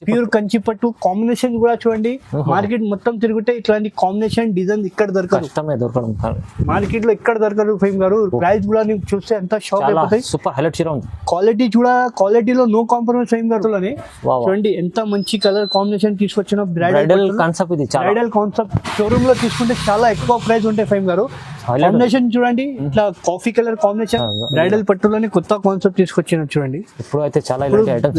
Pure Kanchi పట్టు combination కూడా చూడండి. మార్కెట్ మొత్తం తిరుగుతే ఇట్లాంటి కాంబినేషన్ డిజైన్ ఇక్కడ దొరకదు, మార్కెట్ లో ఇక్కడ దొరకదు ఫైమ్ గారు. ప్రైస్ కూడా నీకు చూస్తే ఎంత షాక్ అయిపోతాయి. సూపర్ హైలైట్ చీర ఉంది. క్వాలిటీ కూడా క్వాలిటీలో నో కాంప్రమైజ్ ఫైమ్ గారు. చూడండి ఎంత మంచి కలర్ కాంబినేషన్ తీసుకొచ్చిన బ్రైడల్ కాన్సెప్ట్. ఇది బ్రైడల్ కాన్సెప్ట్ షోరూమ్ లో తీసుకుంటే చాలా ఎక్కువ ప్రైస్ ఉంటాయి ఫైమ్ గారు. కాంబినేషన్ చూడండి ఇట్లా కాఫీ కలర్ కాంబినేషన్ బ్రైడల్ పట్టులోనే కొత్త కాన్సెప్ట్ తీసుకొచ్చిన చూడండి. ఇప్పుడు అయితే చాలా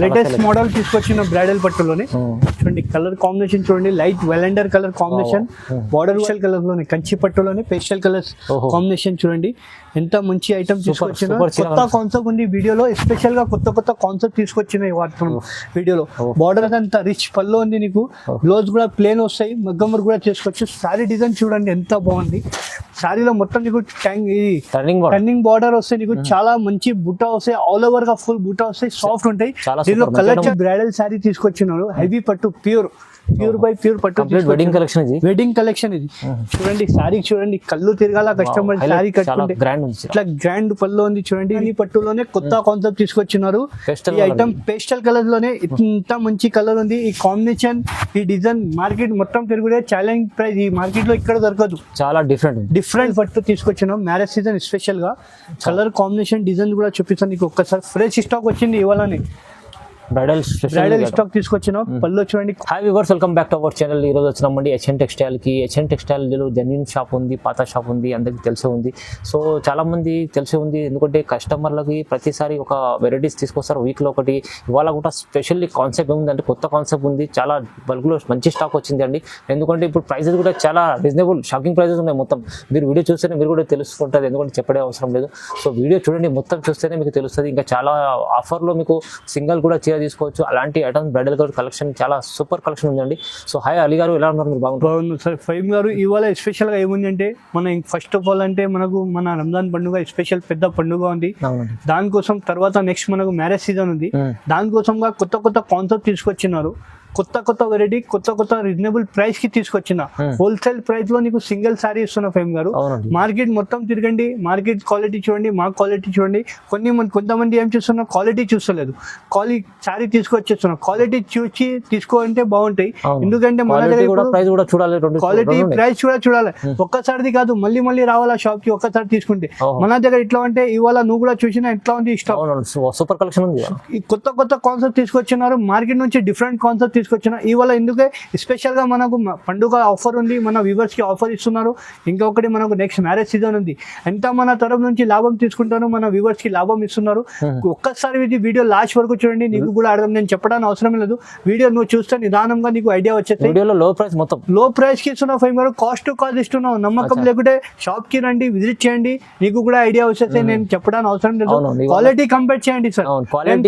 లేటెస్ట్ మోడల్ తీసుకొచ్చిన బ్రైడల్ పట్టులోనే చూడండి. కలర్ కాంబినేషన్ చూడండి, light lavender colour combination, border colour లోనే కంచి పట్టులోనే పేస్టల్ కలర్స్ కాంబినేషన్ చూడండి. ఎంత మంచి ఐటమ్ తీసుకొచ్చిన. కొత్త కాన్సెప్ట్ ఉంది వీడియోలో, ఎస్పెషల్ గా కొత్త కొత్త కాన్సెప్ట్ తీసుకొచ్చిన వాడుతున్నాం వీడియోలో. బార్డర్ అంతా రిచ్ పళ్ళు ఉంది నీకు, బ్లౌజ్ కూడా ప్లేన్ వస్తాయి, మగ్గం వర్క్ కూడా చేసుకోవచ్చు. సారీ డిజైన్ చూడండి ఎంత బాగుంది. సారీలో మొత్తం నీకు టర్నింగ్ బార్డర్ వస్తాయి, నీకు చాలా మంచి బుట్ట వస్తాయి, ఆల్ ఓవర్ గా ఫుల్ బుట్ట వస్తాయి, సాఫ్ట్ ఉంటాయి. దీనిలో కలర్ బ్రైడల్ సారీ తీసుకొచ్చినారు, హెవీ పట్టు ప్యూర్ బై ప్యూర్ పట్టు వెడ్డింగ్ కలెక్షన్. ఇది వెడ్డింగ్ కలెక్షన్. ఇది చూడండి సారీ చూడండి, కళ్ళు తిరగాల కస్టమర్ సారీ కట్టుకుంటే ఇట్లా గ్రాండ్ పళ్ళు ఉంది చూడండి. ఈ పట్టులోనే కొత్త కాన్సెప్ట్ తీసుకొచ్చినారు. ఈ ఐటమ్ పేస్టల్ కలర్ లోనే ఇంత మంచి కలర్ ఉంది. ఈ కాంబినేషన్ ఈ డిజైన్ మార్కెట్ మొత్తం తిరుగుడే ఛాలెంజ్ ప్రైస్. ఈ మార్కెట్ లో ఇక్కడ దొరకదు, చాలా డిఫరెంట్ పట్టు తీసుకొచ్చినాం. మ్యారేజ్ సీజన్ స్పెషల్ గా కలర్ కాంబినేషన్ డిజైన్ కూడా చూపిస్తాను నీకు ఒక్కసారి. ఫ్రెష్ స్టాక్ వచ్చింది ఇవాళనే, బ్రైడల్ స్టాక్ తీసుకొచ్చినాం. పళ్ళు చూడండి. Hi viewers, welcome back to our channel. ఈ రోజు వచ్చినామండి హెచ్ఎన్ టెక్స్టైల్ కి. హెచ్ఎన్ టెక్స్టైల్ జెన్యున్ షాప్ ఉంది, పాత షాప్ ఉంది, అందరికి తెలిసే ఉంది. సో చాలా మంది తెలిసే ఉంది, ఎందుకంటే కస్టమర్లకి ప్రతిసారి ఒక వెరైటీస్ తీసుకొస్తారు వీక్ లో ఒకటి. ఇవాళ కూడా స్పెషల్లీ కాన్సెప్ట్ ఉంది, కొత్త కాన్సెప్ట్ ఉంది, చాలా బల్క్ లో మంచి స్టాక్ వచ్చింది అండి. ఎందుకంటే ఇప్పుడు ప్రైసెస్ కూడా చాలా రీజనబుల్, షాకింగ్ ప్రైసెస్ ఉన్నాయి. మొత్తం మీరు వీడియో చూస్తేనే మీరు కూడా తెలుసుకుంటారు, ఎందుకంటే చెప్పడే అవసరం లేదు. సో వీడియో చూడండి, మొత్తం చూస్తేనే మీకు తెలుస్తుంది. ఇంకా చాలా ఆఫర్లో మీకు సింగిల్ కూడా చీర తీసుకోవచ్చు. అలాంటి ఐటమ్స్ బ్రైడల్ కలెక్షన్ చాలా సూపర్ కలెక్షన్ ఉందండి. సో హాయ్ అలీ గారు, ఎలా ఉన్నారు మీరు? బాగుంది సార్. ఫైమ్ గారు ఇవాళ స్పెషల్ గా ఏముంది అంటే, మన ఫస్ట్ ఆఫ్ ఆల్ అంటే మనకు మన రంజాన్ పండుగ స్పెషల్ పెద్ద పండుగ ఉంది. దానికోసం తర్వాత నెక్స్ట్ మనకు మ్యారేజ్ సీజన్ ఉంది. దానికోసం కొత్త కొత్త కాన్సెప్ట్ తీసుకొచ్చినారు. కొత్త వెరైటీ, కొత్త రీజనబుల్ ప్రైస్ కి తీసుకొచ్చిన. హోల్సేల్ ప్రైస్ లో నీకు సింగిల్ సారీ ఇస్తున్నా ఫైమ్ గారు. మార్కెట్ మొత్తం తిరగండి, మార్కెట్ క్వాలిటీ చూడండి, మా క్వాలిటీ చూడండి. కొంతమంది ఏం చూస్తున్నా, క్వాలిటీ చూస్తలేదు, సారీ తీసుకొచ్చేస్తున్నా. క్వాలిటీ చూసి తీసుకోవాలంటే బాగుంటాయి, ఎందుకంటే మన దగ్గర క్వాలిటీ ప్రైస్ కూడా చూడాలి. ఒక్కసారిది కాదు, మళ్ళీ రావాలా షాప్ కి ఒక్కసారి తీసుకుంటే. మన దగ్గర ఇట్లా అంటే ఇవాళ నువ్వు కూడా చూసినా ఎట్లా ఉంది స్టాక్. సూపర్ కలెక్షన్ ఉంది. కొత్త కాన్సెప్ట్ తీసుకొచ్చినారు, మార్కెట్ నుంచి డిఫరెంట్ కాన్సెప్ట్ తీసుకొచ్చిన. ఇవాళ ఎందుకే స్పెషల్ గా మనకు పండుగ ఆఫర్ ఉంది, మన వ్యూవర్స్ కి ఆఫర్ ఇస్తున్నారు. ఇంకొకటి మనకు నెక్స్ట్ మ్యారేజ్ సీజన్ ఉంది, ఎంత మన తరఫు నుంచి లాభం తీసుకుంటారో మన వ్యూవర్స్ కి లాభం ఇస్తున్నారు. ఒక్కసారి ఇది వీడియో లాస్ట్ వరకు చూడండి, నీకు కూడా అర్థం. నేను చెప్పడానికి అవసరం లేదు, వీడియో నువ్వు చూస్తే నిదానంగా నీకు ఐడియా వచ్చేది. లో ప్రైస్ కి ఇస్తున్నావు ఫైవ్ గారు, కాస్ట్ టు కాస్ట్ ఇస్తున్నావు. నమ్మకం లేకుంటే షాప్ కి రండి, విజిట్ చేయండి, నీకు కూడా ఐడియా వచ్చేస్తే. నేను చెప్పడానికి అవసరం లేదు, క్వాలిటీ కంపేర్ చేయండి సార్.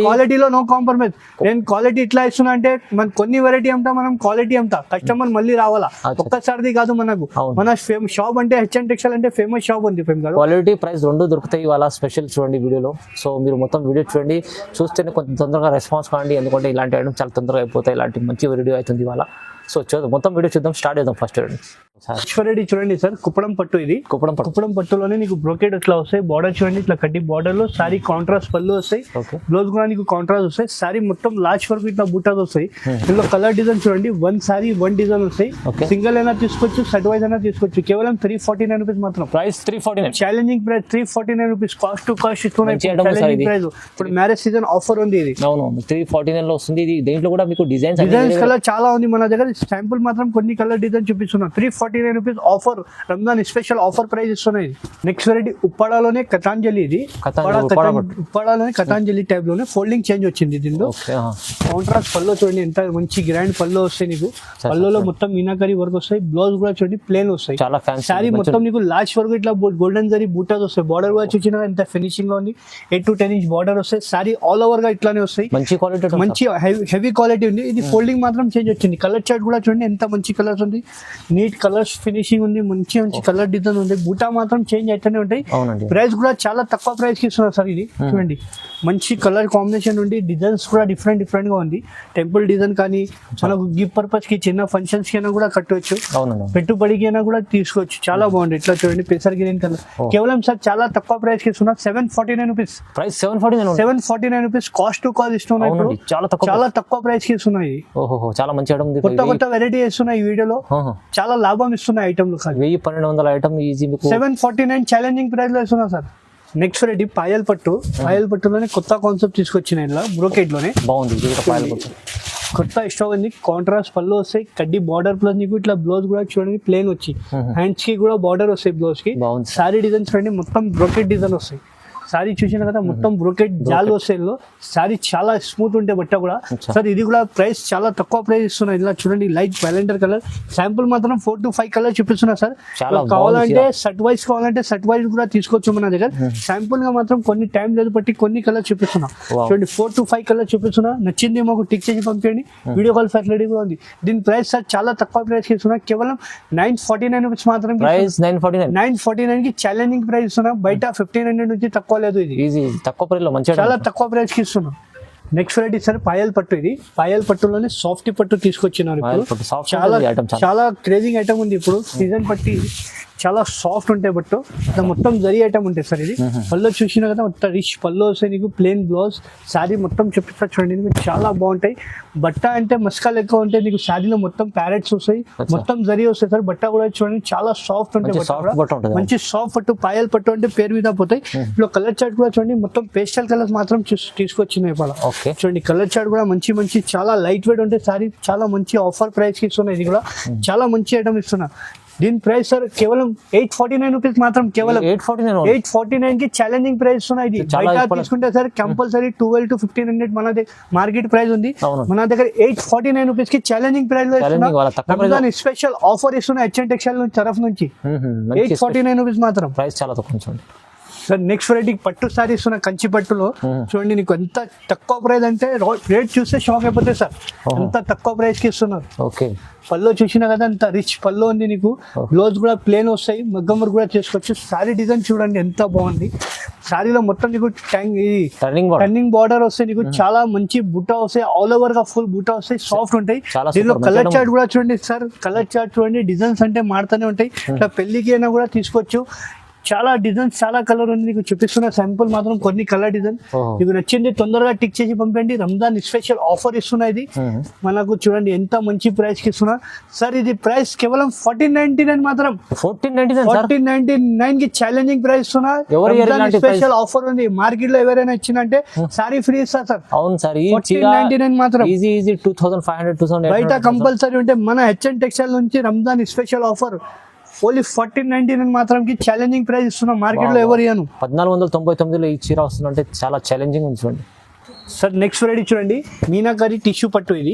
క్వాలిటీలో నో కాంప్రమైజ్. నేను క్వాలిటీ ఇట్లా ఇస్తున్నా అంటే మన కొన్ని వెరైటీ అంతా మనం క్వాలిటీ అంతా కస్టమర్ మళ్ళీ రావాలా, ఒక్కసారిది కాదు. మనకు మన షాప్ అంటే హెచ్ఎన్ టెక్స్టైల్ అంటే ఫేమస్ షాప్ ఉంది. క్వాలిటీ ప్రైస్ రెండు దొరుకుతాయి ఇవాళ స్పెషల్ చూడండి వీడియోలో. సో మీరు మొత్తం వీడియో చూడండి, చూస్తేనే కొంచెం తొందరగా రెస్పాన్స్ కావండి, ఎందుకంటే ఇలాంటి ఐటమ్స్ చాలా తొందరగా అయిపోతాయి. ఇలాంటి మంచి వీడియో అవుతుంది ఇవాళ. సో చూద్దాం, మొత్తం వీడియో చూద్దాం, స్టార్ట్ చేద్దాం. ఫస్ట్ వెరైటీ చూడండి సార్, కుప్పడం పట్టు. ఇది కుప్పడం పట్టులోనే నీకు బ్రోకెట్ ఇట్లా వస్తాయి. బార్డర్ చూడండి, ఇట్లా కడ్డీ బార్డర్ లో సారీ కాంట్రాస్ట్ పళ్ళు వస్తాయి, బ్లౌజ్ కూడా నీకు కాంట్రాస్ట్ వస్తాయి. సారీ మొత్తం లాస్ట్ వరకు ఇట్లా బుట్టాస్ వస్తాయి. ఇందులో కలర్ డిజైన్ చూడండి, వన్ సారీ వన్ డిజైన్ వస్తాయి. సింగిల్ అయినా తీసుకోవచ్చు, సెట్ వైజ్ అయినా తీసుకోవచ్చు. కేవలం 349 రూపీస్ మాత్రం. Price 349, challenging price 349 rupees. Cost to cost ఇస్తున్నాయి. ఇప్పుడు మ్యారేజ్ సీజన్ ఆఫర్ ఉంది. ఇది 349 లో వస్తుంది. ఇది దీంట్లో కూడా మీకు డిజైన్స్ కలర్ చాలా ఉంది మన దగ్గర. శాంపుల్ మాత్రం కొన్ని కలర్ డిజైన్ చూపిస్తున్నాం. 349 rupees offer, Ramzan special offer price ఇస్తున్నాయి. నెక్స్ట్ వెరైటీ ఉప్పాడలోనే కథాంజలి. ఇది ఉప్పాడలోనే కథాంజలి టైప్ లోనే ఫోల్డింగ్ చేంజ్ వచ్చింది. దీనిలో కాంట్రాస్ట్ పళ్ళు చూడండి, ఎంత మంచి గ్రాండ్ పళ్ళు వస్తాయి నీకు. పళ్ళులో మొత్తం మీనాకరీ వర్క్ వస్తాయి. బ్లౌజ్ కూడా చూడండి ప్లేన్ వస్తాయి. సారీ మొత్తం నీకు లాస్ట్ వరకు ఇట్లా గోల్డెన్ జరీ బూటాస్ వస్తాయి. బార్డర్ కూడా చూసినా ఎంత ఫినిషింగ్ గా ఉంది. 8 to 10 ఇంచ్ బార్డర్ వస్తాయి. సారీ ఆల్ ఓవర్ గా ఇట్లానే వస్తాయి. మంచి హెవీ క్వాలిటీ ఉంది. ఇది ఫోల్డింగ్ మాత్రం చేంజ్ వచ్చింది. కలర్ చార్ట్ కూడా చూడండి ఎంత మంచి కలర్స్ ఉంది, నీట్ కలర్స్ ఫినిషింగ్ ఉంది, మంచి కలర్ డిజైన్ ఉంది. బూటా మాత్రం చేంజ్ అయితేనే ఉంటాయి. ప్రైస్ కూడా చాలా తక్కువ ప్రైస్ కి ఇస్తున్నారు సార్. ఇది చూడండి మంచి కలర్ కాంబినేషన్ ఉండి డిజైన్స్ కూడా డిఫరెంట్ గా ఉంది. టెంపుల్ డిజైన్ కానీ మనకు గిఫ్ట్ పర్పస్ కి చిన్న ఫంక్షన్స్ కి అయినా కూడా కట్టవచ్చు, అవునండి. పెట్టుబడికి అయినా కూడా తీసుకోవచ్చు. చాలా బాగుంది. ఇట్లా చూడండి పెసర్ గ్రీన్ కలర్ కేవలం సార్ చాలా తక్కువ ప్రైస్ కి ఇస్తున్నా. 749 rupees price 749 rupees cost to cost ఇస్తున్నాయి. అవునండి, చాలా తక్కువ ప్రైస్ కి ఇస్తున్నాయి. ఓహో, చాలా మంచి ఐటమ్ ఉంది. కొత్త వెరైటీ ఇస్తున్నాయి ఈ వీడియోలో, చాలా లాభం ఇస్తున్నాయి ఐటమ్ లో. 1000-1200 ఐటమ్ ఈజీ మీకు 749 ఛాలెంజింగ్ ప్రైస్ లో ఇస్తున్నా సార్. నెక్స్ట్ వెరైటీ పాయల్ పట్టులోనే కొత్త కాన్సెప్ట్ తీసుకొచ్చిన ఇలా బ్రోకెట్ లోనే బాగుంది. ఇది కూడా పాయల్ పట్టు కొత్త ఇష్టం ఉంది. కాంట్రాస్ట్ పళ్ళు వస్తాయి, కడ్డీ బార్డర్ ప్లస్ నీకు ఇట్లా బ్లౌజ్ కూడా చూడండి ప్లేన్ వచ్చి హ్యాండ్స్ కి కూడా బార్డర్ వస్తాయి బ్లౌజ్ కి. బాగుంది. సారీ డిజైన్ చూడండి మొత్తం బ్రోకెట్ డిజైన్ వస్తాయి. సారీ చూసిన కదా మొత్తం బ్రోకెట్ జాల్ వస్తాయి. సారీ చాలా స్మూత్ ఉంటే బట్ట కూడా సార్. ఇది కూడా ప్రైస్ చాలా తక్కువ ప్రైస్ ఇస్తున్నా. ఇలా చూడండి లైట్ వ్యాలెండర్ కలర్ శాంపుల్ మాత్రం 4 to 5 కలర్ చూపిస్తున్నా సార్. కావాలంటే సెట్ వైజ్ కూడా తీసుకోవచ్చు మన దగ్గర. శాంపుల్ గా మాత్రం కొన్ని టైం లేదు బట్టి కొన్ని కలర్ చూపిస్తున్నా. చూడండి 4 to 5 కలర్ చూపిస్తున్నా. నచ్చింది మాకు టిక్ చేసి పంపించండి. వీడియో కాల్ ఫెసిలిటీ కూడా ఉంది. దీని ప్రైస్ సార్ చాలా తక్కువ ప్రైస్ ఇస్తున్నా. కేవలం 949 రూపీస్ మాత్రం. 949 కి ఛాలెంజింగ్ ప్రైస్ ఇస్తున్నా. బయట 1500 నుంచి తక్కువ లేదు. ఇది ఈజీ తక్కువ ప్రైస్ లో మంచి చాలా తక్కువ ప్రైస్ కి ఇస్తున్నాం. నెక్స్ట్ వెరైటీ సార్ పాయల్ పట్టు. ఇది పాయల్ పట్టులోనే సాఫ్ట్ పట్టు తీసుకొచ్చినారు. చాలా క్రేజింగ్ ఐటమ్ ఉంది ఇప్పుడు సీజన్ పట్టి. చాలా సాఫ్ట్ ఉంటాయి బట్టు మొత్తం జరీ ఐటమ్ ఉంటాయి సార్. ఇది పళ్ళు చూసినా కదా మొత్తం రిచ్ పళ్ళు వస్తాయి నీకు. ప్లేన్ బ్లౌజ్ శారీ మొత్తం చూపిస్తా చూడండి నీకు. చాలా బాగుంటాయి. బట్ట అంటే మస్కాలు ఎక్కువ ఉంటాయి నీకు. శారీలో మొత్తం ప్యారెట్స్ వస్తాయి, మొత్తం జరీ వస్తాయి సార్. బట్ట కూడా చూడండి చాలా సాఫ్ట్ ఉంటాయి. మంచి సాఫ్ట్ పట్టు పాయల్ పట్టు అంటే పేరు మీద పోతాయి. ఇప్పుడు కలర్ చార్ట్ కూడా చూడండి మొత్తం పేస్టల్ కలర్స్ మాత్రం తీసుకొచ్చినాయి ఇవాళ. చూడండి కలర్ చార్ట్ కూడా మంచి చాలా లైట్ వెయిట్ ఉంటాయి. సారీ చాలా మంచి ఆఫర్ ప్రైస్ కి ఇస్తున్నాయి. ఇది కూడా చాలా మంచి ఐటమ్ ఇస్తున్నా. దీని ప్రైస్ సార్ కేవలం 849 రూపీస్ మాత్రం. కేవలం 849 కి ఛాలెంజింగ్ ప్రైస్ ఉన్నాయి. ఇది బయట తీసుకుంటే సార్ కంపల్సరీ 1200 to 1500 మన మార్కెట్ ప్రైస్ ఉంది. మన దగ్గర 849 రూపీస్ కి ఛాలెంజింగ్ ప్రైస్ లో ఇస్తున్నా. స్పెషల్ ఆఫర్ ఇస్తున్నా హెచ్ఎన్ టెక్స్టైల్ తరఫు నుంచి. 849 రూపీస్ మాత్రం. ప్రైస్ చాలా తక్కువ సార్. నెక్స్ట్ వెరైటీ పట్టు సారీ ఇస్తున్నా. కంచి పట్టులో చూడండి నీకు ఎంత తక్కువ ప్రైస్ అంటే రేట్ చూస్తే షాక్ అయిపోతాయి సార్. ఎంత తక్కువ ప్రైస్ కి ఇస్తున్నారు. ఓకే పల్లో చూసినా కదా అంత రిచ్ పల్లో ఉంది నీకు. బ్లౌజ్ కూడా ప్లేన్ వస్తాయి, మగ్గం వర్క్ కూడా చేసుకోవచ్చు. సారీ డిజైన్ చూడండి ఎంత బాగుంది. సారీలో మొత్తం నీకు టర్నింగ్ బార్డర్ వస్తాయి నీకు. చాలా మంచి బుట్ట వస్తాయి. ఆల్ ఓవర్ గా ఫుల్ బుట్ట వస్తాయి. సాఫ్ట్ ఉంటాయి. దీనిలో కలర్ చార్ట్ కూడా చూడండి సార్. కలర్ చార్ట్ చూడండి. డిజైన్స్ అంటే మారుతూనే ఉంటాయి. ఇట్లా పెళ్లికి అయినా కూడా తీసుకోవచ్చు. చాలా డిజైన్స్ చాలా కలర్ ఉంది నీకు. చూపిస్తున్న శాంపుల్ మాత్రం కొన్ని కలర్ డిజైన్. నీకు నచ్చింది తొందరగా టిక్ చేసి పంపండి. రంజాన్ స్పెషల్ ఆఫర్ ఇస్తున్నా. ఇది మనకు చూడండి ఎంత మంచి ప్రైస్ కి ఇస్తున్నా సార్. ఇది ప్రైస్ కేవలం 1499 మాత్రం. 1499 కి ఛాలెంజింగ్ ప్రైస్ ఇస్తున్నా. స్పెషల్ ఆఫర్ ఉంది. మార్కెట్ లో ఎవరైనా ఇచ్చిందంటే సారీ ఫ్రీ ఇస్తా సార్. అవును సార్. 1499 మాత్రం. ఈజీ 2500 బయట కంపల్సరీ ఉంటే మన హెచ్ఎన్ టెక్స్టైల్ నుంచి రంజాన్ స్పెషల్ ఆఫర్ ఓన్లీ 1499 మాత్రం కి ఛాలెంజింగ్ ప్రైస్ ఇస్తున్నాం. మార్కెట్ లో ఎవరు ఇయ్యను. 1499లో ఈ చీర వస్తుందంటే చాలా ఛాలెంజింగ్ ఉంది చూడండి సార్. నెక్స్ట్ వెరైటీ చూడండి మీనాకరి టిష్యూ పట్టు. ఇది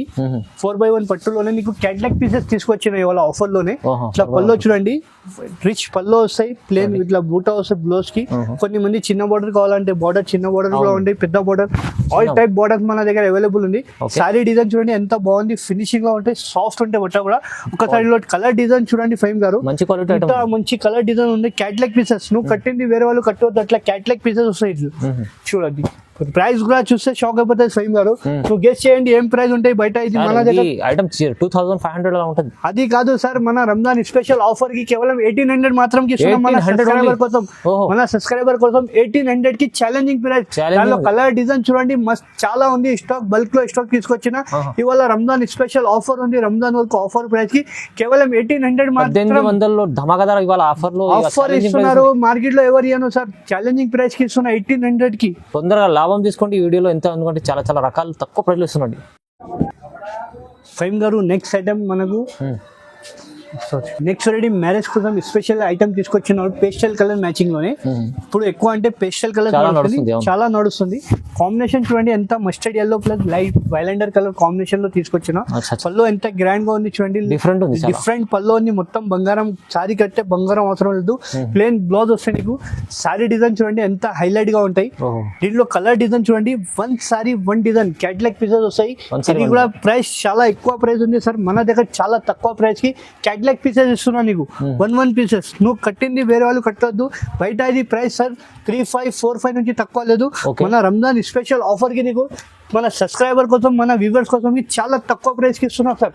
4x1 పట్టులోనే నీకు క్యాట్లాగ్ పీసెస్ తీసుకొచ్చినాయి ఇవాళ ఆఫర్ లోనే. ఇట్లా పల్లో చూడండి రిచ్ పల్లో వస్తాయి. ప్లేన్ ఇట్లా బూటా వస్తాయి బ్లౌజ్ కి. కొన్ని మంది చిన్న బార్డర్ కావాలంటే బార్డర్ చిన్న బార్డర్ కూడా ఉంటాయి, పెద్ద బార్డర్ ఆల్ టైప్ బార్డర్ మన దగ్గర అవైలబుల్ ఉంది. సారీ డిజైన్ చూడండి ఎంత బాగుంది. ఫినిషింగ్ గా ఉంటాయి, సాఫ్ట్ ఉంటాయి బట్ట కూడా. ఒకసారి కలర్ డిజైన్ చూడండి ఫైమ్ గారు. మంచి క్వాలిటీ మంచి కలర్ డిజైన్ ఉంది. క్యాట్లాగ్ పీసెస్ నువ్వు కట్టింది వేరే వాళ్ళు కట్టవద్దు. అట్లా క్యాట్లాగ్ పీసెస్ వస్తాయి చూడండి. ప్రైస్ కూడా చూస్తే షాక్ అయిపోతుంది స్వయం గారు. నువ్వు గెస్ చేయండి ఏం ప్రైస్ ఉంటాయి బయట. ఇది మన దగ్గర ఐటమ్ 2500 అలా ఉంటుంది. అది కాదు సార్. మన రంజాన్ స్పెషల్ ఆఫర్ కి కేవలం 1800 మాత్రం మన సబ్స్క్రైబర్ కోసం. మన సబ్స్క్రైబర్ కోసం 1800 కి ఛాలెంజింగ్ ప్రైస్. దానిలో కలర్ డిజైన్ చూడండి మస్త్ చాలా ఉంది. స్టాక్ బల్క్ లో స్టాక్ తీసుకొచ్చిన. ఇవాళ రంజాన్ స్పెషల్ ఆఫర్ ఉంది. రంజాన్ వరకు ఆఫర్ ప్రైస్ కి కేవలం 1800 మాత్రం ధమాకాదార్ ఇవాళ ఆఫర్ ఇస్తున్నారు. మార్కెట్ లో ఎవరు ఇయ్యను సార్. ఛాలెంజింగ్ ప్రైస్ కి ఇస్తున్నా 1800 కి. తొందరగా లాభం తీసుకోండి. ఈ వీడియోలో ఎంత ఎందుకంటే చాలా రకాలు తక్కువ ప్రైస్ ఇస్తున్నాండి ఫైమ్ గారు. నెక్స్ట్ ఐటమ్ మనకు నెక్స్ట్ ఆల్రెడీ మ్యారేజ్ కోసం స్పెషల్ ఐటమ్ తీసుకొచ్చిన పేస్టల్ కలర్ మ్యాచింగ్ లోనే. ఇప్పుడు ఎక్కువ అంటే పేస్టల్ కలర్ చాలా నడుస్తుంది. కాంబినేషన్ చూడండి ఎంత mustard yellow plus light lavender colour combination లో తీసుకొచ్చిన. పల్లో ఎంత గ్రాండ్ గా ఉంది చూడండి. డిఫరెంట్ పల్లో ఉంది. మొత్తం బంగారం. సారీ కట్టే బంగారం అవసరం లేదు. ప్లేన్ బ్లౌజ్ వస్తాయి నీకు. సారీ డిజైన్ చూడండి ఎంత హైలైట్ గా ఉంటాయి. దీంట్లో కలర్ డిజైన్ చూడండి. 1 సారీ 1 డిజైన్ క్యాట్లాగ్ పీసెస్ వస్తాయి. ఇది కూడా ప్రైస్ చాలా ఎక్కువ ప్రైస్ ఉంది సార్. మన దగ్గర చాలా తక్కువ ప్రైస్ కి క్యాట్లాగ్ పీసెస్ ఇస్తున్నా నీకు 1 పీసెస్. నువ్వు కట్టింది వేరే వాళ్ళు కట్టొద్దు. బయట ఇది ప్రైస్ సార్ 3,500, 4,500 నుంచి తక్కువ లేదు. మన రంజాన్ స్పెషల్ ఆఫర్ కి నీకు మన సబ్స్క్రైబర్ కోసం మన వ్యూవర్స్ కోసం చాలా తక్కువ ప్రైస్ కి ఇస్తున్నా సార్.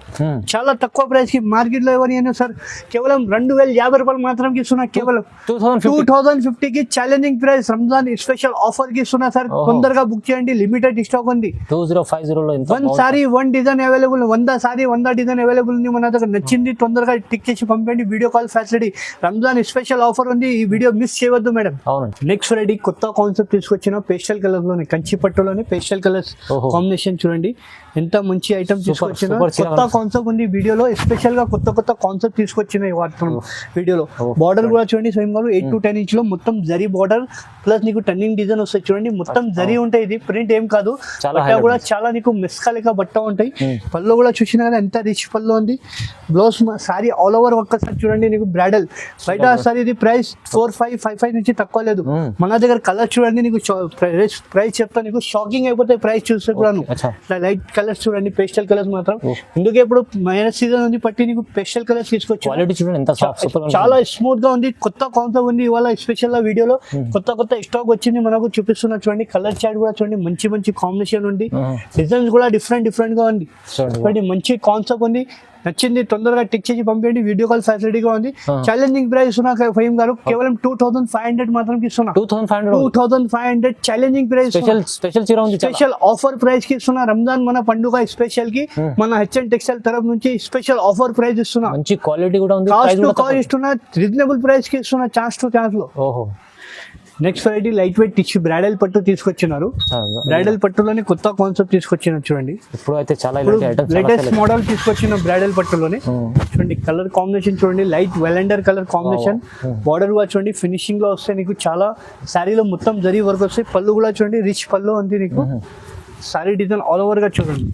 చాలా తక్కువ ప్రైస్ కి మార్కెట్ లో ఎవరు అయినా సార్ కేవలం 2,050 రూపాయలు మాత్రం ఇస్తున్నా. కేవలం 2,050 కి challenging price Ramzan special offer కి ఇస్తున్నా సార్. తొందరగా బుక్ చేయండి, లిమిటెడ్ స్టాక్ ఉంది. 2050 లో 1 sorry 1 design available, 100 sorry 100 design available ఉంది. మన దగ్గర నచ్చింది తొందరగా టిక్ చేసి పంపండి. Video call facility, Ramzan special offer ఉంది. ఈ వీడియో మిస్ చేయవద్దు మేడం. నెక్స్ట్ ఫ్రైడే కొత్త కాన్సెప్ట్ తీసుకొచ్చిన పేస్టల్ కలర్ లోనే, కంచి పట్టులోనే పేస్టల్ కలర్స్ కాంబినేషన్ చూడండి ఎంత మంచి ఐటమ్ తీసుకొచ్చిన. కొత్త కాన్సెప్ట్ ఉంది వీడియోలో, స్పెషల్ గా కొత్త కాన్సెప్ట్ తీసుకొచ్చిన వీడియోలో. బార్డర్ కూడా చూడండి స్వయం గారు 8 to 10 ఇంచ్ లో మొత్తం జరీ బార్డర్ ప్లస్ నీకు టర్నింగ్ డిజైన్ వస్తాయి చూడండి. మొత్తం జరీ ఉంటాయి, ఇది ప్రింట్ ఏం కాదు. బట్ట కూడా చాలా నీకు మెస్కాలిక బట్ట ఉంటాయి. పళ్ళు కూడా చూసినా కదా ఎంత రిచ్ పళ్ళు ఉంది. బ్లౌజ్ సారీ ఆల్ ఓవర్ ఒక్కసారి చూడండి నీకు బ్రైడల్. బయట సారీ ఇది ప్రైస్ 4,555 నుంచి తక్కువ లేదు. మన దగ్గర కలర్ చూడండి నీకు ప్రైస్ చెప్తా నీకు షాకింగ్ అయిపోతాయి ప్రైస్ చూస్తే కూడా. లైట్ కలర్స్ చూడండి, పేస్టల్ కలర్స్ మాత్రం. ఎందుకు ఇప్పుడు మైనస్ సీజన్ ఉంది పట్టి నీకు పేస్టల్ కలర్స్ తీసుకొచ్చి చాలా స్మూత్ గా ఉంది. కొత్త కాన్సెప్ట్ ఉంది ఇవాళ స్పెషల్ గా వీడియోలో. కొత్త స్టాక్ వచ్చింది మనకు చూపిస్తున్నా చూడండి. కలర్ చార్ట్ కూడా చూడండి, మంచి కాంబినేషన్ ఉంది. డిజైన్స్ కూడా డిఫరెంట్ గా ఉంది. మంచి కాన్సెప్ట్ ఉంది. నచ్చింది తొందరగా టిక్ చేసి పంపండి. వీడియో కాల్ ఫెసిలిటీగా ఉంది. ఛాలెంజింగ్ ప్రైస్ ఫహీమ్ గారు కేవలం 2,500 మాత్రం ఇస్తున్నా. 2,500 challenging price, special offer price కి ఇస్తున్నా. రంజాన్ మన పండుగ స్పెషల్ కి మన హెచ్ఎన్ టెక్స్టైల్ తరఫు నుంచి స్పెషల్ ఆఫర్ ప్రైస్ ఇస్తున్నా. మంచి క్వాలిటీ కూడా ఉంది. కాస్ట్ టు కాస్ట్ ఇస్తున్నా, రీజనబుల్ ప్రైస్ కి ఇస్తున్నా, ఛాన్స్ టు ఛాన్స్ లో. Next variety light weight tissue bridal పట్టు తీసుకొచ్చినారు. బ్రైడల్ పట్టులోనే కొత్త కాన్సెప్ట్ తీసుకొచ్చినారు చూడండి. ఇప్పుడు అయితే చాలా లేటెస్ట్ మోడల్ తీసుకొచ్చిన బ్రైడల్ పట్టులోనే చూడండి. కలర్ కాంబినేషన్ చూడండి, light lavender colour combination. Border కూడా చూడండి ఫినిషింగ్ లో వస్తాయి నీకు. చాలా శారీలో మొత్తం జరీ వర్క్ వస్తాయి. పళ్ళు కూడా చూడండి రిచ్ పళ్ళు ఉంది నీకు. సారీ డిజైన్ ఆల్ ఓవర్ గా చూడండి.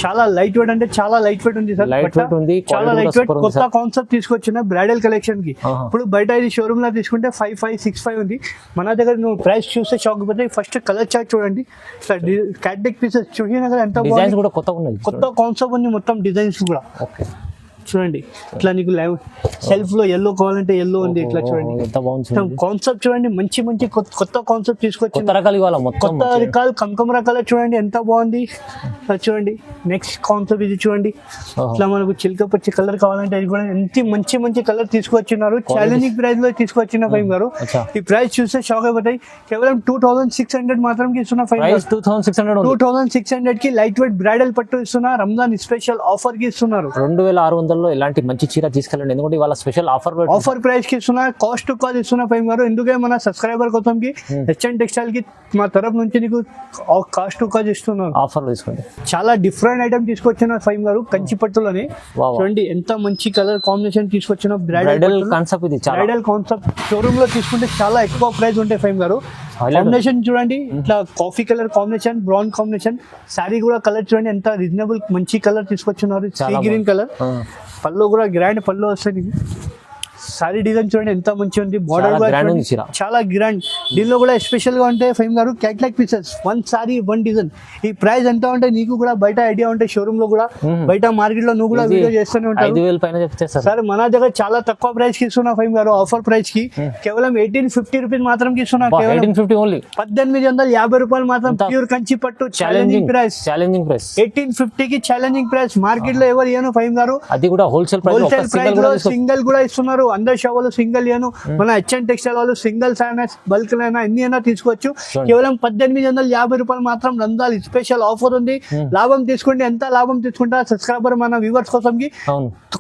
చాలా లైట్ వెయిట్ అంటే చాలా లైట్ వెయిట్ ఉంది సార్. చాలా లైట్ వెయిట్ కొత్త కాన్సెప్ట్ తీసుకొచ్చిన బ్రైడల్ కలెక్షన్ కి. ఇప్పుడు బయట ఇది షోరూమ్ లో తీసుకుంటే 5,565 ఉంది. మన దగ్గర నువ్వు ప్రైస్ చూస్తే షాక్ పోతే. ఫస్ట్ కలర్ చార్ట్ చూడండి, క్యాటలాగ్ పీసెస్ చూసినా కదా ఎంత బాగుంది. కొత్త కాన్సెప్ట్ ఉంది, మొత్తం డిజైన్స్ కూడా చూడండి. ఇట్లా నీకు సెల్ఫ్ లో ఎల్లో కావాలంటే ఎల్లో ఉంది. ఇట్లా చూడండి కాన్సెప్ట్ చూడండి, మంచి కొత్త కాన్సెప్ట్ తీసుకొచ్చి కొత్త రకాలు కనకమరా కలర్ చూడండి ఎంత బాగుంది. చూడండి నెక్స్ట్ కాన్సెప్ట్ ఇది చూడండి. ఇట్లా మనకు చిలక పచ్చి కలర్ కావాలంటే అది కూడా ఎంత మంచి కలర్ తీసుకొచ్చినారు. ఛాలెంజింగ్ ప్రైస్ లో తీసుకొచ్చిన ఫైమ్ గారు. ఈ ప్రైస్ చూస్తే షాక్ అయిపోతాయి. కేవలం 2,600 మాత్రం ఇస్తున్నా. 2,600 కి లైట్ వెయిట్ బ్రైడల్ పట్టు ఇస్తున్నా. రంజాన్ స్పెషల్ ఆఫర్ కి ఇస్తున్నారు. 2,600 ఇలాంటి మంచి చీర తీసుకెళ్ళండి. ఎందుకంటే వాళ్ళ స్పెషల్ ఆఫర్ ప్రైస్ కి ఇస్తున్నా. కాస్ట్ టు కాస్ట్ ఇస్తున్నా ఫైమ్ గారు. ఎందుకే మన సబ్స్క్రైబర్ కోసం కి హెచ్ఎన్ టెక్స్టైల్ కి మా తరఫు నుంచి నీకు కాస్ట్ టు కాస్ట్ ఇస్తున్నారు. ఆఫర్ తీసుకోండి. చాలా డిఫరెంట్ ఐటమ్ తీసుకొచ్చిన ఫైమ్ గారు. కంచి పట్టులోనే చూడండి ఎంత మంచి కలర్ కాంబినేషన్ తీసుకొచ్చిన బ్రైడల్ కాన్సెప్ట్. ఇది బ్రైడల్ కాన్సెప్ట్ షోరూమ్ లో తీసుకుంటే చాలా ఎక్కువ ప్రైస్ ఉంటాయి ఫైమ్ గారు. కాంబినేషన్ చూడండి ఇట్లా coffee colour combination, brown combination. Sari కూడా కలర్ చూడండి ఎంత రీజనబుల్ మంచి కలర్ తీసుకొచ్చినారు. Sea green colour. పళ్ళు కూడా గ్రాండ్ పళ్ళు వస్తాయి. సారీ డిజైన్ చూడండి ఎంత మంచి ఉంది. బార్డర్ చాలా గ్రాండ్. దీనిలో కూడా స్పెషల్ గా ఉంటాయి ఫైమ్ గారు క్యాటలాగ్ పీసెస్. 1 sorry 1 design. ఈ ప్రైస్ ఎంత ఉంటే నీకు కూడా బయట ఐడియా ఉంటాయి. షోరూమ్ లో కూడా బయట మార్కెట్ లో నువ్వు కూడా వీడియో చేస్తూనే ఉంటావు సార్. మన దగ్గర చాలా తక్కువ ప్రైస్ కి ఇస్తున్నా ఫైమ్ గారు. ఆఫర్ ప్రైస్ కి కేవలం 1,850 రూపీస్ మాత్రం ఇస్తున్నా. 1,850 రూపాయలు మాత్రం ప్యూర్ కంచి పట్టు ఛాలెంజింగ్ ప్రైస్. 1,850 కి ఛాలెంజింగ్ ప్రైస్. మార్కెట్ లో ఎవరు ఇయ్యను ఫైమ్ గారు. అది కూడా హోల్సేల్ ప్రైస్ లో సింగిల్ కూడా ఇస్తున్నారు. అందరు షాప్ వాళ్ళు సింగిల్ ఇయ్యను. మన హెచ్ఎన్ టెక్స్టైల్ వాళ్ళు సింగిల్స్ అయినా బల్క్ అయినా ఎన్ని అయినా తీసుకోవచ్చు. కేవలం 1,850 రూపాయలు మాత్రం రంజాన్ స్పెషల్ ఆఫర్ ఉంది. లాభం తీసుకోండి. ఎంత లాభం తీసుకుంటా సబ్స్క్రైబర్ మన వ్యూవర్స్ కోసం కి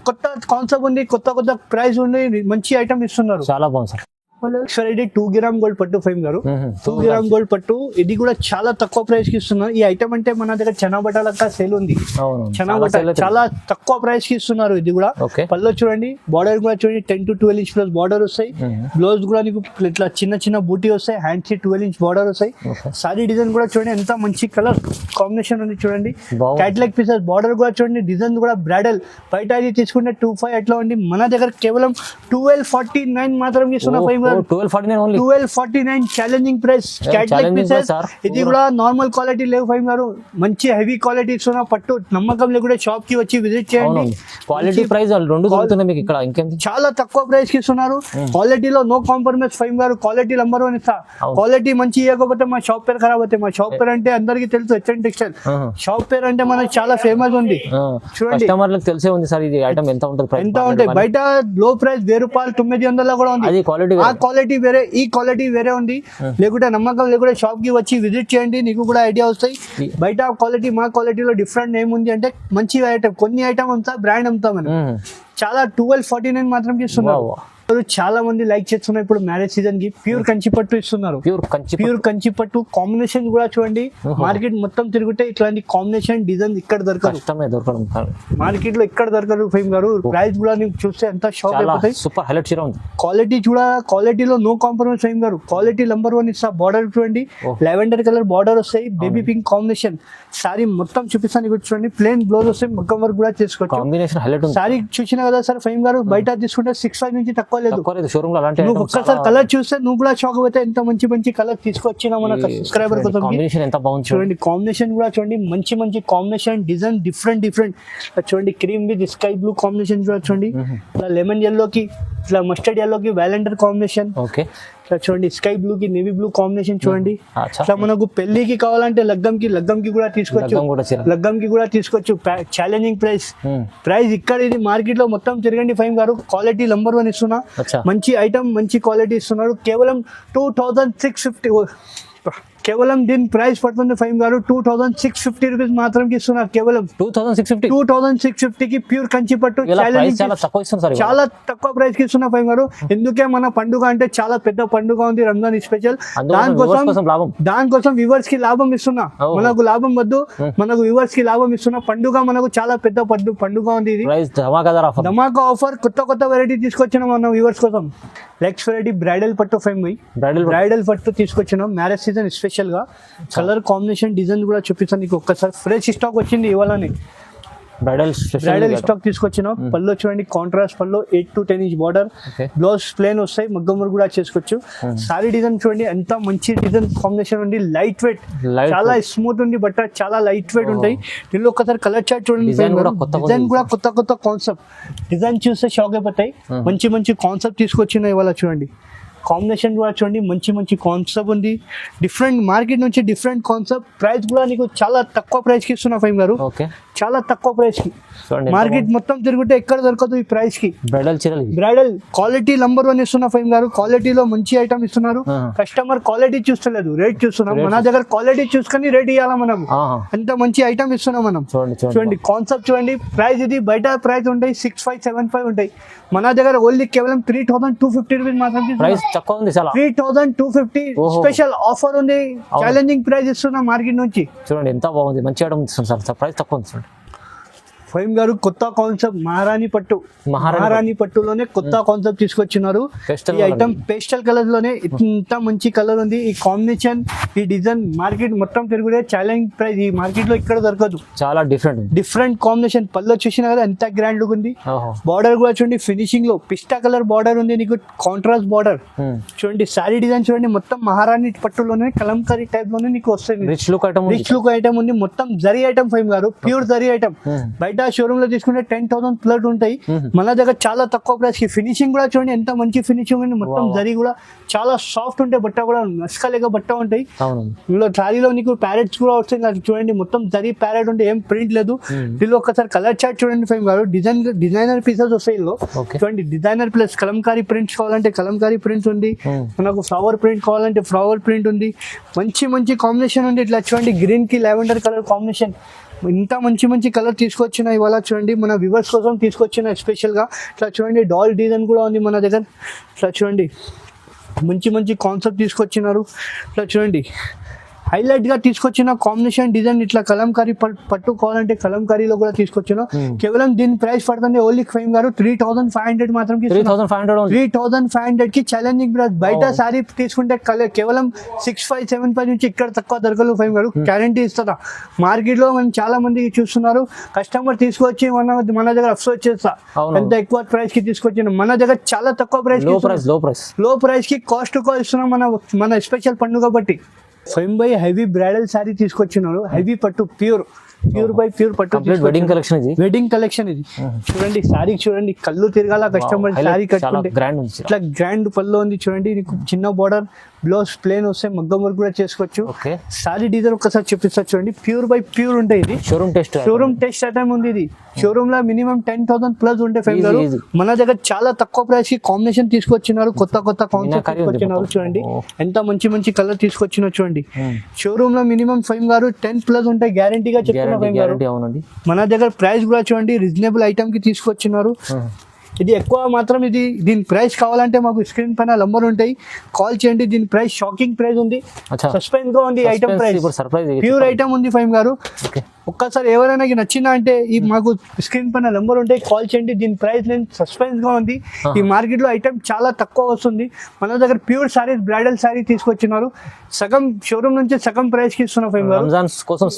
కొత్త కాన్సెప్ట్ ఉంది. కొత్త ప్రైస్ ఉంది. మంచి ఐటమ్ ఇస్తున్నారు. చాలా బాగుంది సార్. సార్ ఇది 2 గ్రామ్ గోల్డ్ పట్టు ఫైమ్ గారు. 2 గ్రామ్ గోల్డ్ పట్టు ఇది కూడా చాలా తక్కువ ప్రైస్ కి ఇస్తున్నారు. ఈ ఐటమ్ అంటే మన దగ్గర చనా బట్టాల సేల్ ఉంది. చనా బట్ట చాలా తక్కువ ప్రైస్ కి ఇస్తున్నారు. ఇది కూడా పళ్ళు చూడండి. బార్డర్ కూడా చూడండి 10 to 12 ఇంచ్ ప్లస్ బార్డర్ వస్తాయి. బ్లౌజ్ కూడా నీకు ఇట్లా చిన్న బూటీ వస్తాయి. హ్యాండ్స్ 12 ఇంచ్ బార్డర్ వస్తాయి. సారీ డిజైన్ కూడా చూడండి ఎంత మంచి కలర్ కాంబినేషన్ ఉంది చూడండి. Catalogue pieces. బార్డర్ కూడా చూడండి. డిజైన్ కూడా బ్రైడల్. బయట ఇది తీసుకుంటే 2,500 అట్లా ఉంది. మన దగ్గర కేవలం 1,249 మాత్రం ఇస్తున్నా ఫైమ్ గారు. Special 1249 only 1249 challenging price catalogue challenging pieces. price, sir. ఇది కూడా నార్మల్ క్వాలిటీ లేవు ఫైమ్ గారు, మంచి హెవీ క్వాలిటీ ఇస్తున్నా. పట్టు నమ్మకం లేకుండా షాప్ కి వచ్చి విజిట్ చేయండి. క్వాలిటీ ప్రైస్ రెండు దొరుకుతున్నాయి మీకు ఇక్కడ. ఇంకేంటి చాలా తక్కువ ప్రైస్ కి ఇస్తున్నారు. క్వాలిటీలో నో కాంప్రమైజ్ ఫైమ్ గారు. క్వాలిటీ నెంబర్ 1 ఇస్తా. క్వాలిటీ మంచి ఇవ్వకపోతే మా షాప్ పేరు ఖరాబ్ అవుతాయి. మా షాప్ పేరు అంటే అందరికీ తెలుసు, హెచ్ఎన్ టెక్స్టైల్ షాప్ పేరు అంటే మనకి చాలా ఫేమస్ ఉంది. చూడండి కస్టమర్లకు తెలిసే ఉంది సార్ ఇది ఐటమ్ ఎంత ఉంటుంది ప్రైస్. ఎంత ఉంటాయి బయట లో ప్రైస్ 1000 రూపాయలు 900 కూడా ఉంది. అది క్వాలిటీ ఆ క్వాలిటీ వేరే, ఈ క్వాలిటీ వేరే ఉంది. లేకుంటే నమ్మకం లేకుంటే షాప్ కి వచ్చి విజిట్ చేయండి, నీకు కూడా ఐడియా వస్తాయి. బయట క్వాలిటీ మా క్వాలిటీలో డిఫరెంట్ ఏముంది అంటే మంచి ఐటమ్, కొన్ని ఐటమ్ అంతా బ్రాండ్ అమ్ముతాం మనం. చాలా 1249 మాత్రం ఇస్తున్నారు. చాలా మంది లైక్ చేస్తున్నారు ఇప్పుడు మ్యారేజ్ సీజన్ కి. ప్యూర్ కంచి పట్టు ఇస్తున్నారు. ప్యూర్ కంచి పట్టు కాంబినేషన్ కూడా చూడండి. మార్కెట్ మొత్తం తిరుగుతే ఇట్లాంటి కాంబినేషన్ డిజైన్ ఇక్కడ దొరకదు. మార్కెట్ లో ఇక్కడ దొరకదు ఫైమ్ గారు. ప్రైస్ కూడా నీకు చూస్తే ఎంత షాక్ అయిపోతాయి. సూపర్ హైలైట్ చీర ఉంది. క్వాలిటీ చూడ, క్వాలిటీలో నో కాంప్రమైజ్ ఫైమ్ గారు. క్వాలిటీ నెంబర్ 1 ఇస్తా. బార్డర్ చూడండి, లెవెండర్ కలర్ బార్డర్ వస్తాయి, బేబీ పింక్ కాంబినేషన్. సారీ మొత్తం చూపిస్తాను ఇక్కడ చూడండి. ప్లేన్ బ్లౌజ్ వస్తాయి, మగ్గం వర్క్ కూడా చేసుకోవచ్చు. కాంబినేషన్ హైలైట్ ఉంది. సారీ చూసినా కదా సార్ ఫైమ్ గారు, బయట తీసుకుంటే 65 నుంచి తక్కువ లేదు. షోరూమ్ లో అలాంటి నువ్వు ఒక్కసారి కలర్ చూస్తే నువ్వు కూడా షాక్ అవుతాయి. ఎంత మంచి మంచి కలర్ తీసుకొచ్చినా మన సబ్స్క్రైబర్ కోసం. కాంబినేషన్ ఎంత బాగుంది చూడండి. కాంబినేషన్ కూడా చూడండి, మంచి మంచి కాంబినేషన్ డిజైన్ డిఫరెంట్ చూడండి. Cream with sky blue combination కూడా చూడండి. ఇట్లా లెమన్ yellow కి, ఇట్లా మస్టర్డ్ yellow కి వ్యాలెండర్ కాంబినేషన్. ఓకే ఇట్లా చూడండి స్కై బ్లూ కి నేవీ బ్లూ కాంబినేషన్ చూడండి. ఇట్లా మనకు పెళ్లికి కావాలంటే లగ్గంకి కూడా తీసుకోవచ్చు. లగ్గంకి కూడా తీసుకోవచ్చు. ఛాలెంజింగ్ ప్రైస్ ఇక్కడ ఇది మార్కెట్ లో మొత్తం తిరగండి ఫైమ్ గారు. క్వాలిటీ నెంబర్ 1 ఇస్తున్నా. మంచి ఐటమ్, మంచి క్వాలిటీ ఇస్తున్నారు. కేవలం 2650. కేవలం దీని ప్రైస్ పడుతుంది ఫైమ్ గారు 2650 రూపీస్ మాత్రం ఇస్తున్నారు. కేవలం 2650 కి ప్యూర్ కంచి పట్టు చాలా తక్కువ ప్రైస్ కి ఇస్తున్నా ఫైమ్ గారు. ఎందుకే మన పండుగ అంటే చాలా పెద్ద పండుగ ఉంది, రంజాన్ స్పెషల్. దానికోసం వ్యూవర్స్ కి లాభం ఇస్తున్నా. మనకు లాభం వద్దు, మనకు వ్యూవర్స్ కి లాభం ఇస్తున్నా. పండుగ మనకు చాలా పెద్ద పండుగ ఉంది. ఇది ధమాకా ఆఫర్, కొత్త వెరైటీ తీసుకొచ్చినాం మన వ్యూవర్స్ కోసం. నెక్స్ట్ వెరైటీ బ్రైడల్ పట్టు ఫైమ్ బ్రైడల్ పట్టు తీసుకొచ్చినాం మ్యారేజ్ సీజన్ స్పెషల్ గా. కలర్ కాంబినేషన్ డిజైన్ కూడా చూపిస్తాను నీకు ఒక్కసారి. ఫ్రెష్ స్టాక్ వచ్చింది ఇవాళని. బ్రైడల్ స్టాక్ తీసుకొచ్చిన. పళ్ళు చూడండి, కాంట్రాస్ట్ పళ్ళు, 8 to 10 inch border. Blouse plain వస్తాయి, మగ్గం వర్క్ కూడా చేసుకోవచ్చు. సారీ డిజైన్ చూడండి, ఎంత మంచి డిజైన్ కాంబినేషన్ ఉంది. లైట్ వెయిట్, చాలా స్మూత్ ఉంది బట్ట, చాలా లైట్ వెయిట్ ఉంటాయి. దీనిలో ఒకసారి కలర్ చార్ట్ చూడండి. డిజైన్ కూడా కొత్త కాన్సెప్ట్. డిజైన్ చూస్తే షాక్ అయిపోతాయి. మంచి కాన్సెప్ట్ తీసుకొచ్చిన ఇవాళ చూడండి. కాంబినేషన్ కూడా చూడండి, మంచి కాన్సెప్ట్ ఉంది. డిఫరెంట్ మార్కెట్ నుంచి డిఫరెంట్ కాన్సెప్ట్. ప్రైస్ కూడా నీకు చాలా తక్కువ ప్రైస్ కి ఇస్తున్నా ఫైమ్ గారు. చాలా తక్కువ ప్రైస్ కి. మార్కెట్ మొత్తం తిరుగుతే ఎక్కడ దొరకదు ఈ ప్రైస్ కి. బ్రైడల్ క్వాలిటీ నెంబర్ 1 ఇస్తున్నా ఫైమ్ గారు. క్వాలిటీలో మంచి ఐటమ్ ఇస్తున్నారు. కస్టమర్ క్వాలిటీ చూస్తలేదు, రేట్ చూస్తున్నాం. మన దగ్గర క్వాలిటీ చూసుకొని రేట్ ఇవ్వాలా మనం. ఎంత మంచి ఐటమ్ ఇస్తున్నాం మనం. చూడండి కాన్సెప్ట్ చూడండి. ప్రైస్ ఇది బయట ప్రైస్ ఉంటాయి 6575 ఉంటాయి. మన దగ్గర ఓన్లీ కేవలం 3250 రూపీస్ మాత్రం. 3250 స్పెషల్ ఆఫర్ ఉంది. ఛాలెంజింగ్ ప్రైస్ ఇస్తున్నా మార్కెట్ నుంచి. చూడండి ఎంత బాగుంది, మంచి ఐటమ్ ఇస్తుంది సార్. ప్రైస్ తక్కువ ఉంది చూడండి. ఫైమ్ గారు కొత్త కాన్సెప్ట్ మహారాణి పట్టులోనే కొత్త కాన్సెప్ట్ తీసుకొచ్చినారు. ఈ ఐటమ్ పేస్టల్ కలర్ లోనే ఇంత మంచి కలర్ ఉంది. ఈ కాంబినేషన్, ఈ డిజైన్ మార్కెట్ మొత్తం తిరుగుడే ఛాలెంజ్ ప్రైస్. ఈ మార్కెట్ లో ఇక్కడ దొరకదు. చాలా డిఫరెంట్ కాంబినేషన్. పళ్ళు చూసినా కదా ఎంత గ్రాండ్ లుక్ ఉంది. బార్డర్ కూడా చూడండి, ఫినిషింగ్ లో పిస్టా కలర్ బార్డర్ ఉంది నీకు, కాంట్రాస్ట్ బార్డర్ చూడండి. సారీ డిజైన్ చూడండి, మొత్తం మహారాణి పట్టులోనే కలంకారీ టైప్ లోనే నీకు వస్తుంది. రిచ్ లుక్ ఐటమ్ ఉంది. మొత్తం జరీ ఐటమ్ ఫైమ్ గారు, ప్యూర్ జరీ ఐటమ్. బయట షోరూమ్ లో తీసుకుంటే 10,000 ప్లస్ ఉంటాయి. మన దగ్గర చాలా తక్కువ ప్రైస్ కి. ఫినిషింగ్ కూడా చూడండి ఎంత మంచి ఫినిషింగ్ ఉంది. మొత్తం జరీ కూడా చాలా సాఫ్ట్ ఉంటాయి. బట్ట కూడా నస్కలేక బట్ట ఉంటాయి. ఇందులో సారీలో నీకు ప్యారెట్స్ కూడా వస్తాయి చూడండి. మొత్తం జరీ ప్యారెట్ ఉంటే ఏం ప్రింట్ లేదు. దీనిలో ఒకసారి కలర్ చార్ట్ చూడండి ఫైమ్ గారు. డిజైనర్ పీసెస్ వస్తాయి ఇందులో చూడండి. డిజైనర్ ప్లస్ కలంకారీ ప్రింట్స్ కావాలంటే కలంకారీ ప్రింట్స్ ఉంది. మనకు ఫ్లవర్ ప్రింట్ కావాలంటే ఫ్లవర్ ప్రింట్ ఉంది. మంచి కాంబినేషన్ ఉంది. ఇట్లా చూడండి, గ్రీన్ కి లావెండర్ కలర్ కాంబినేషన్. ఇంత మంచి కలర్ తీసుకొచ్చిన ఇవాళ చూడండి. మన వ్యూవర్స్ కోసం తీసుకొచ్చిన స్పెషల్ గా. ఇట్లా చూడండి, డాల్ డిజైన్ కూడా ఉంది మన దగ్గర. ఇట్లా చూడండి, మంచి కాన్సెప్ట్ తీసుకొచ్చినారు. ఇట్లా చూడండి, హైలైట్ గా తీసుకొచ్చిన కాంబినేషన్ డిజైన్ ఇట్లా కలంకారీ పట్టు కావాలంటే కలంకారీలో కూడా తీసుకొచ్చిన కేవలం దీని ప్రైస్ పడుతుంది ఓన్లీ ఫైమ్ గారు 3500 మాత్రం 3500 కి ఛాలెంజింగ్ ప్రైస్. బయట సారీ తీసుకుంటే కేవలం 6575 నుంచి ఇక్కడ తక్కువ దొరకలు ఫైమ్ గారు గ్యారంటీ ఇస్తారా. మార్కెట్ లో మనం చాలా మంది చూస్తున్నారు, కస్టమర్ తీసుకొచ్చి మన దగ్గర అఫ్సోస్ చేస్తా ఎంత ఎక్కువ ప్రైస్ కి తీసుకొచ్చిన, మన దగ్గర చాలా తక్కువ ప్రైస్ లో ప్రైస్ కి కాస్ట్ ఇస్తున్నాం మన స్పెషల్ పండుగ బట్టి. ఫైమ్ బై హెవీ బ్రైడల్ సారీ తీసుకొచ్చినారు, హెవీ పట్టు ప్యూర్ బై ప్యూర్ పట్టు వెడ్డింగ్ కలెక్షన్ ఇది చూడండి. సారీ చూడండి, కళ్ళు తిరగాల కస్టమర్ సారీ కట్టుకుంటే ఇట్లా గ్రాండ్ పళ్ళు ఉంది చూడండి. చిన్న బార్డర్, బ్లౌజ్ ప్లేన్ వస్తే మగ్గం వర్క్ కూడా చేసుకోవచ్చు. సారీ డిజైన్ ఒకసారి చూపిస్తా చూడండి, ప్యూర్ బై ప్యూర్ ఉంటాయి. ఇది షోరూమ్ టెస్ట్ ఐటమ్ ఉంది. ఇది షోరూమ్ లో మినిమం 10,000 ప్లస్ ఉంటే ఫైవ్ గారు మన దగ్గర చాలా తక్కువ ప్రైస్ కి కాంబినేషన్ తీసుకొచ్చినారు, కొత్త కాన్సెప్ట్ తీసుకొచ్చినారు. చూడండి ఎంత మంచి కలర్ తీసుకొచ్చినా చూడండి. షోరూమ్ లో మినిమం ఫైవ్ గారు 10 ప్లస్ ఉంటాయి గ్యారంటీగా చెప్తున్నా ఫైవ్ గారు. మన దగ్గర ప్రైస్ కూడా చూడండి రీజనబుల్ ఐటమ్ కి తీసుకొచ్చినారు. ఇది ఎక్కువ మాత్రం దీని ప్రైస్ కావాలంటే మాకు స్క్రీన్ పైన నంబర్ ఉంటాయి, కాల్ చేయండి. దీని ప్రైస్ షాకింగ్ ప్రైస్ ఉంది, సస్పెన్స్ గా ఉంది. ఐటమ్ ప్రైస్ ప్యూర్ ఐటమ్ ఉంది ఫైమ్ గారు. ఒక్కసారి ఎవరైనా నచ్చిందా అంటే ఈ మాకు స్క్రీన్ పైన నెంబర్ ఉంటాయి, కాల్ చేయండి. దీని ప్రైస్ నేను సస్పెన్స్ గా ఉంది. ఈ మార్కెట్ లో ఐటమ్ చాలా తక్కువ వస్తుంది. మన దగ్గర ప్యూర్ సారీస్ బ్రైడల్ సారీ తీసుకొచ్చినారు, సగం షోరూమ్ నుంచి సగం ప్రైస్ కి ఇస్తున్నా ఫైమ్ గారు. రంజాన్ కోసం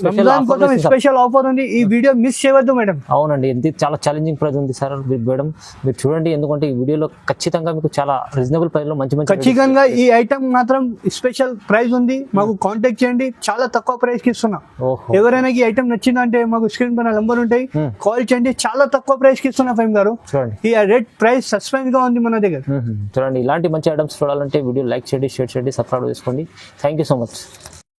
స్పెషల్ ఆఫర్ ఉంది, ఈ వీడియో మిస్ చేయవద్దు మేడం. అవునండి, ఎంత చాలా ఛాలెంజింగ్ ప్రైస్ ఉంది సార్ మేడం, మీరు చూడండి. ఎందుకంటే ఈ వీడియోలో ఖచ్చితంగా మీకు చాలా రీజనబుల్ ప్రైస్ లో మంచి ఖచ్చితంగా ఈ ఐటమ్ మాత్రం స్పెషల్ ప్రైస్ ఉంది, మాకు కాంటాక్ట్ చేయండి. చాలా తక్కువ ప్రైస్ కి ఇస్తున్నా. ఎవరైనా ఈ ఐటమ్ నచ్చిందంటే మాకు స్క్రీన్ పైన నంబర్ ఉంటాయి, కాల్ చేయండి. చాలా తక్కువ ప్రైస్ కి ఇస్తున్నా ఫైమ్ గారు. ఈ రేట్ ప్రైస్ సస్పెన్స్ గా ఉంది మన దగ్గర. చూడండి, ఇలాంటి మంచి ఐటమ్స్ చూడాలంటే వీడియో లైక్ చేయండి, షేర్ చేయండి, సబ్స్క్రైబ్ చేసుకోండి. Thank you so much.